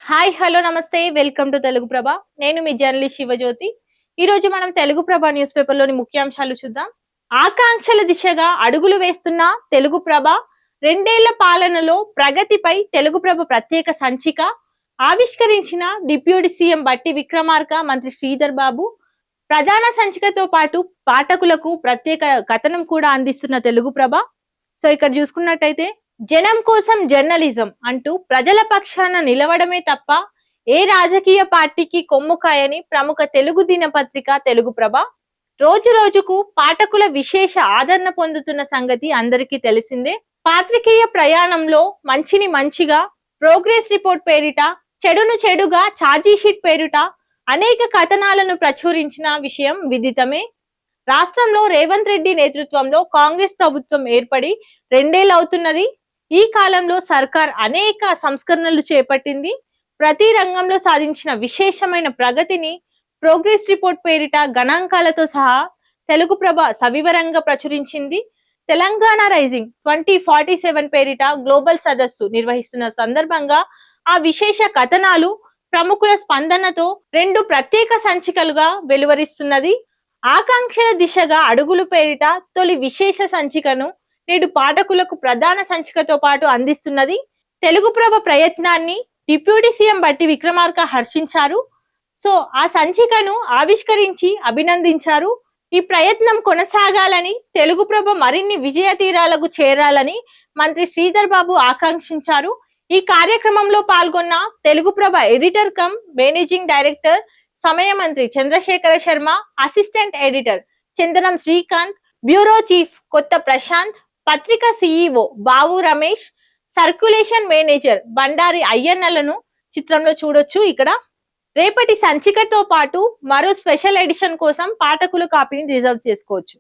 Hi hello నమస్తే welcome to Telugu ప్రభ. నేను మీ journalist Shivajyothi. ఈ రోజు మనం తెలుగు ప్రభ న్యూస్ పేపర్ లోని ముఖ్యాంశాలు చూద్దాం. ఆకాంక్షల దిశగా అడుగులు వేస్తున్న తెలుగు ప్రభ, రెండేళ్ల పాలనలో ప్రగతిపై తెలుగు ప్రభ ప్రత్యేక సంచిక ఆవిష్కరించిన డిప్యూటీ సీఎం బట్టి విక్రమార్క, మంత్రి శ్రీధర్ బాబు. ప్రధాన సంచికతో పాటు పాఠకులకు ప్రత్యేక కథనం కూడా అందిస్తున్న తెలుగు ప్రభ. సో ఇక్కడ చూసుకున్నట్టయితే జనం కోసం జర్నలిజం అంటూ ప్రజల పక్షాన నిలవడమే తప్ప ఏ రాజకీయ పార్టీకి కొమ్ముకాయని ప్రముఖ తెలుగు దినపత్రిక తెలుగు ప్రభ. రోజు రోజుకు పాఠకుల విశేష ఆదరణ పొందుతున్న సంగతి అందరికీ తెలిసిందే. పాత్రికేయ ప్రయాణంలో మంచిని మంచిగా, ప్రోగ్రెస్ రిపోర్ట్ పేరిట, చెడును చెడుగా, ఛార్జీ షీట్ పేరిట అనేక కథనాలను ప్రచురించిన విషయం విదితమే. రాష్ట్రంలో రేవంత్ రెడ్డి నేతృత్వంలో కాంగ్రెస్ ప్రభుత్వం ఏర్పడి 2 ఏళ్ళు అవుతున్నది. ఈ కాలంలో సర్కార్ అనేక సంస్కరణలు చేపట్టింది. ప్రతి రంగంలో సాధించిన విశేషమైన ప్రగతిని ప్రోగ్రెస్ రిపోర్ట్ పేరిట గణాంకాలతో సహా తెలుగు ప్రభ సవివరంగా ప్రచురించింది. తెలంగాణ రైజింగ్ 2047 పేరిట గ్లోబల్ సదస్సు నిర్వహిస్తున్న సందర్భంగా ఆ విశేష కథనాలు ప్రముఖుల స్పందనతో 2 ప్రత్యేక సంచికలుగా వెలువరిస్తున్నది. ఆకాంక్షల దిశగా అడుగులు పేరిట తొలి విశేష సంచికను నేడు పాఠకులకు ప్రధాన సంచికతో పాటు అందిస్తున్నది. తెలుగు ప్రభ ప్రయత్నాన్ని డిప్యూటీ సీఎం బట్టి విక్రమార్క హర్షించారు. సో ఆ సంచికను ఆవిష్కరించి అభినందించారు. ఈ ప్రయత్నం కొనసాగాలని, తెలుగు ప్రభ మరిన్ని విజయ తీరాలకు చేరాలని మంత్రి శ్రీధర్ బాబు ఆకాంక్షించారు. ఈ కార్యక్రమంలో పాల్గొన్న తెలుగు ప్రభ ఎడిటర్ కమ్ మేనేజింగ్ డైరెక్టర్ సమయ మంత్రి చంద్రశేఖర శర్మ, అసిస్టెంట్ ఎడిటర్ చందనం శ్రీకాంత్, బ్యూరో చీఫ్ కొత్త ప్రశాంత్, పత్రిక సిఇఓ బావు రమేష్, సర్క్యులేషన్ మేనేజర్ బండారి అయ్యన్నలను చిత్రంలో చూడొచ్చు. ఇక్కడ రేపటి సంచికతో పాటు మరో స్పెషల్ ఎడిషన్ కోసం పాఠకులు కాపీని రిజర్వ్ చేసుకోవచ్చు.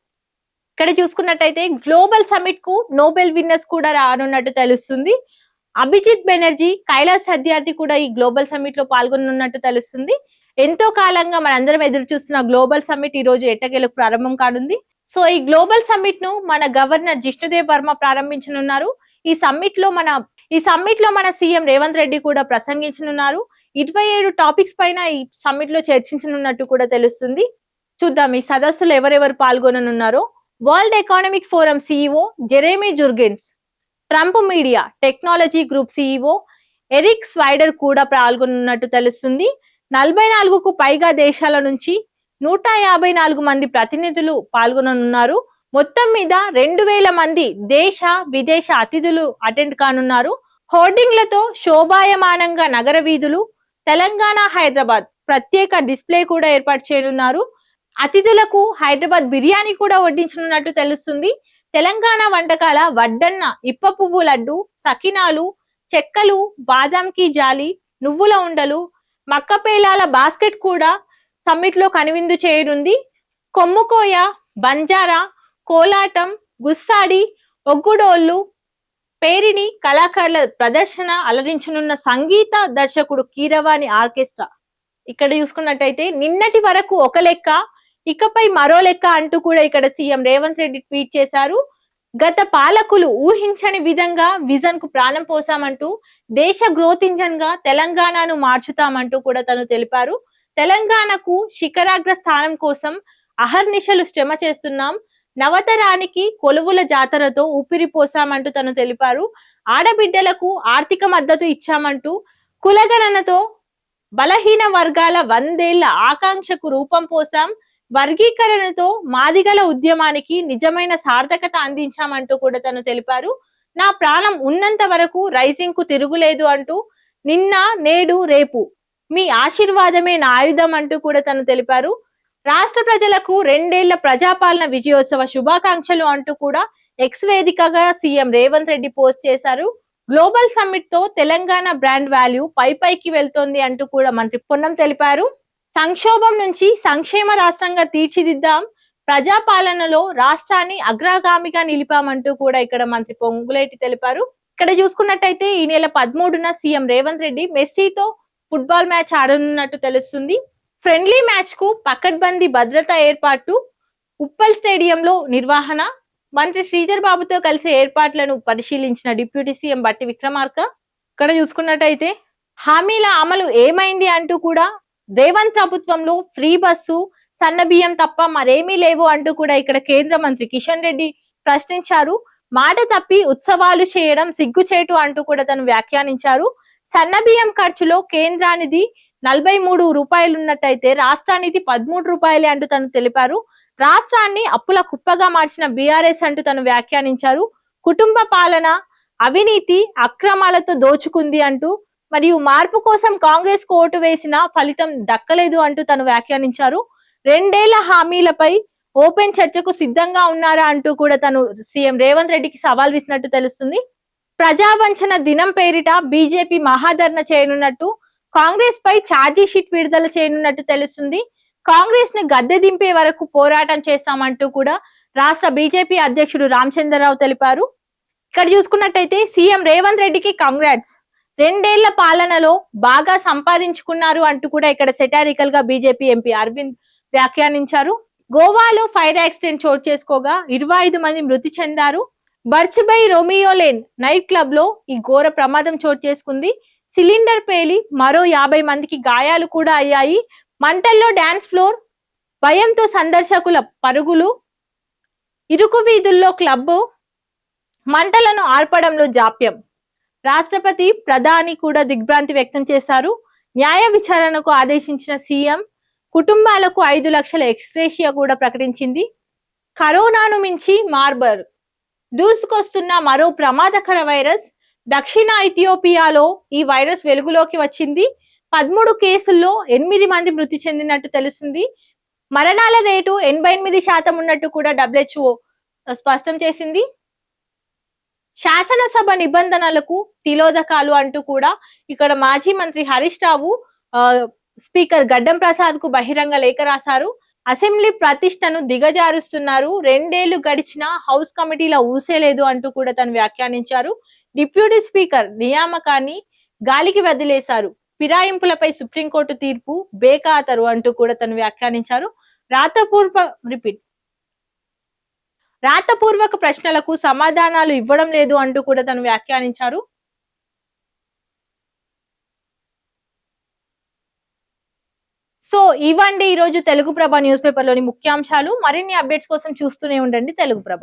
ఇక్కడ చూసుకున్నట్టయితే గ్లోబల్ సమిట్ కు నోబెల్ విన్నర్స్ కూడా రానున్నట్టు తెలుస్తుంది. అభిజిత్ బెనర్జీ, కైలాస్ సత్యార్థి కూడా ఈ గ్లోబల్ సమిట్ లో పాల్గొనున్నట్టు తెలుస్తుంది. ఎంతో కాలంగా మనందరం ఎదురు చూస్తున్న గ్లోబల్ సమిట్ ఈ రోజు ఎట్టకేలకు ప్రారంభం కానుంది. సో ఈ గ్లోబల్ సమిట్ ను మన గవర్నర్ జిష్ణుదేవ్ వర్మ ప్రారంభించనున్నారు. ఈ సమ్మిట్ లో మన సీఎం రేవంత్ రెడ్డి కూడా ప్రసంగించనున్నారు. 27 టాపిక్స్ పైన ఈ సమ్మిట్ లో చర్చించనున్నట్టు కూడా తెలుస్తుంది. చూద్దాం ఈ సదస్సులో ఎవరెవరు పాల్గొననున్నారో. World economic forum CEO Jeremy Jurgens, Trump media technology group CEO Eric Swider కూడా పాల్గొనున్నట్టు తెలుస్తుంది. 44కు పైగా దేశాల నుంచి 154 మంది ప్రతినిధులు పాల్గొననున్నారు. మొత్తం మీద 2000 మంది దేశ విదేశ అతిథులు అటెండ్ కానున్నారు. హోర్డింగ్లతో శోభాయమానంగా నగర వీధులు, తెలంగాణ హైదరాబాద్ ప్రత్యేక డిస్ప్లే కూడా ఏర్పాటు చేయనున్నారు. అతిథులకు హైదరాబాద్ బిర్యానీ కూడా వడ్డించనున్నట్టు తెలుస్తుంది. తెలంగాణ వంటకాల వడ్డన్న, ఇప్ప పువ్వు లడ్డు, సకినాలు, చెక్కలు, బాదాంకి జాలి, నువ్వుల ఉండలు, మక్కపేలాల బాస్కెట్ కూడా సమ్మిట్ లో కనువిందు చేయనుంది. కొమ్ముకోయ, బంజారా, కోలాటం, గుస్సాడి, ఒగ్గుడోళ్లు, పేరిణి కళాకారుల ప్రదర్శన అలరించనున్న సంగీత దర్శకుడు కీరవాణి ఆర్కెస్ట్రా. ఇక్కడ చూసుకున్నట్టయితే నిన్నటి వరకు ఒక లెక్క, ఇకపై మరో లెక్క అంటూ కూడా ఇక్కడ సీఎం రేవంత్ రెడ్డి ట్వీట్ చేశారు. గత పాలకులు ఊహించని విధంగా విజన్ కు ప్రాణం పోసామంటూ దేశ గ్రోత్ ఇంజన్ గా తెలంగాణను మార్చుతామంటూ కూడా తను తెలిపారు. తెలంగాణకు శిఖరాగ్ర స్థానం కోసం అహర్నిశలు శ్రమ చేస్తున్నాం. నవతరానికి కొలువుల జాతరతో ఊపిరి పోసామంటూ తను తెలిపారు. ఆడబిడ్డలకు ఆర్థిక మద్దతు ఇచ్చామంటూ కులగణనతో బలహీన వర్గాల 100 ఏళ్ల ఆకాంక్షకు రూపం పోసాం. వర్గీకరణతో మాదిగల ఉద్యమానికి నిజమైన సార్థకత అందించామంటూ కూడా తను తెలిపారు. నా ప్రాణం ఉన్నంత వరకు రైజింగ్ కు తిరుగులేదు అంటూ, నిన్న నేడు రేపు మీ ఆశీర్వాదమే నా ఆయుధం అంటూ కూడా తను తెలిపారు. రాష్ట్ర ప్రజలకు 2 ఏళ్ల ప్రజాపాలన విజయోత్సవ శుభాకాంక్షలు అంటూ కూడా ఎక్స్ వేదికగా సీఎం రేవంత్ రెడ్డి పోస్ట్ చేశారు. గ్లోబల్ సమ్మిట్ తో తెలంగాణ బ్రాండ్ వాల్యూ పైకి వెళ్తోంది అంటూ కూడా మంత్రి పొన్నం తెలిపారు. సంక్షోభం నుంచి సంక్షేమ రాష్ట్రంగా తీర్చిదిద్దాం, ప్రజాపాలనలో రాష్ట్రాన్ని అగ్రగామిగా నిలిపామంటూ కూడా ఇక్కడ మంత్రి పొంగులేటి తెలిపారు. ఇక్కడ చూసుకున్నట్టయితే ఈ నెల 13న సీఎం రేవంత్ రెడ్డి మెస్సీతో ఫుట్బాల్ మ్యాచ్ ఆడనున్నట్టు తెలుస్తుంది. ఫ్రెండ్లీ మ్యాచ్ కు పకడ్బందీ భద్రతా ఏర్పాటు, ఉప్పల్ స్టేడియంలో నిర్వహణ, మంత్రి శ్రీధర్ బాబుతో కలిసి ఏర్పాట్లను పరిశీలించిన డిప్యూటీ సీఎం బట్టి విక్రమార్క. ఇక్కడ చూసుకున్నట్టయితే హామీల అమలు ఏమైంది అంటూ కూడా రేవంత్ ప్రభుత్వంలో ఫ్రీ బస్సు, సన్న బియ్యం తప్ప మరేమీ లేవు అంటూ కూడా ఇక్కడ కేంద్ర మంత్రి కిషన్ రెడ్డి ప్రశ్నించారు. మాట తప్పి ఉత్సవాలు చేయడం సిగ్గుచేటు అంటూ కూడా తను వ్యాఖ్యానించారు. సన్న బియ్యం ఖర్చులో కేంద్రానిది 43 రూపాయలు ఉన్నట్టయితే రాష్ట్రానికి 13 రూపాయలే అంటూ తను తెలిపారు. రాష్ట్రాన్ని అప్పుల కుప్పగా మార్చిన బీఆర్ఎస్ అంటూ తను వ్యాఖ్యానించారు. కుటుంబ పాలన, అవినీతి, అక్రమాలతో దోచుకుంది అంటూ, మరియు మార్పు కోసం కాంగ్రెస్ కు ఓటు వేసిన ఫలితం దక్కలేదు అంటూ తను వ్యాఖ్యానించారు. 2 ఏళ్ల హామీలపై ఓపెన్ చర్చకు సిద్ధంగా ఉన్నారా అంటూ కూడా తను సీఎం రేవంత్ రెడ్డికి సవాల్ విసినట్టు తెలుస్తుంది. ప్రజావంచన దినం పేరిట బీజేపీ మహాధర్ణ చేయనున్నట్టు, కాంగ్రెస్ పై ఛార్జీ షీట్ విడుదల చేయనున్నట్టు తెలుస్తుంది. కాంగ్రెస్ ని గద్దె దింపే వరకు పోరాటం చేస్తామంటూ కూడా రాష్ట్ర బీజేపీ అధ్యక్షుడు రామచంద్రరావు తెలిపారు. ఇక్కడ చూసుకున్నట్టయితే సీఎం రేవంత్ రెడ్డికి కంగ్రాట్స్, 2 ఏళ్ల పాలనలో బాగా సంపాదించుకున్నారు అంటూ కూడా ఇక్కడ సెటారికల్ గా బీజేపీ ఎంపీ అరవింద్ వ్యాఖ్యానించారు. గోవాలో ఫైర్ యాక్సిడెంట్ చోటు చేసుకోగా 25 మంది మృతి చెందారు. బర్చ్బై రోమియోలేన్ నైట్ క్లబ్ లో ఈ ఘోర ప్రమాదం చోటు చేసుకుంది. సిలిండర్ పేలి మరో 50 మందికి గాయాలు కూడా అయ్యాయి. మంటల్లో డాన్స్ ఫ్లోర్, భయంతో సందర్శకుల పరుగులు, ఇరుకు వీధుల్లో క్లబ్, మంటలను ఆర్పడంలో జాప్యం. రాష్ట్రపతి, ప్రధాని కూడా దిగ్భ్రాంతి వ్యక్తం చేశారు. న్యాయ విచారణకు ఆదేశించిన సీఎం కుటుంబాలకు 5 లక్షల ఎక్స్గ్రేషియా కూడా ప్రకటించింది. కరోనాను మించి మార్బర్గ్, దూసుకొస్తున్న మరో ప్రమాదకర వైరస్. దక్షిణ ఇథియోపియాలో ఈ వైరస్ వెలుగులోకి వచ్చింది. 13 కేసుల్లో 8 మంది మృతి చెందినట్టు తెలుస్తుంది. మరణాల రేటు 88% ఉన్నట్టు కూడా WHO స్పష్టం చేసింది. శాసనసభ నిబంధనలకు తిలోదకాలు అంటూ కూడా ఇక్కడ మాజీ మంత్రి హరీష్ రావు స్పీకర్ గడ్డం ప్రసాద్ కు బహిరంగ లేఖ రాశారు. అసెంబ్లీ ప్రతిష్టను దిగజారుస్తున్నారు, 2 ఏళ్లు గడిచినా హౌస్ కమిటీల ఊసేలేదు అంటూ కూడా తను వ్యాఖ్యానించారు. డిప్యూటీ స్పీకర్ నియామకాన్ని గాలికి వదిలేశారు, ఫిరాయింపులపై సుప్రీంకోర్టు తీర్పు బేఖాతరు అంటూ కూడా తను వ్యాఖ్యానించారు. రాతపూర్వక ప్రశ్నలకు సమాధానాలు ఇవ్వడం లేదు అంటూ కూడా తను వ్యాఖ్యానించారు. సో ఇవండి ఈరోజు తెలుగు ప్రభ న్యూస్ పేపర్ లోని ముఖ్యాంశాలు. మరిన్ని అప్డేట్స్ కోసం చూస్తూనే ఉండండి తెలుగు ప్రభ.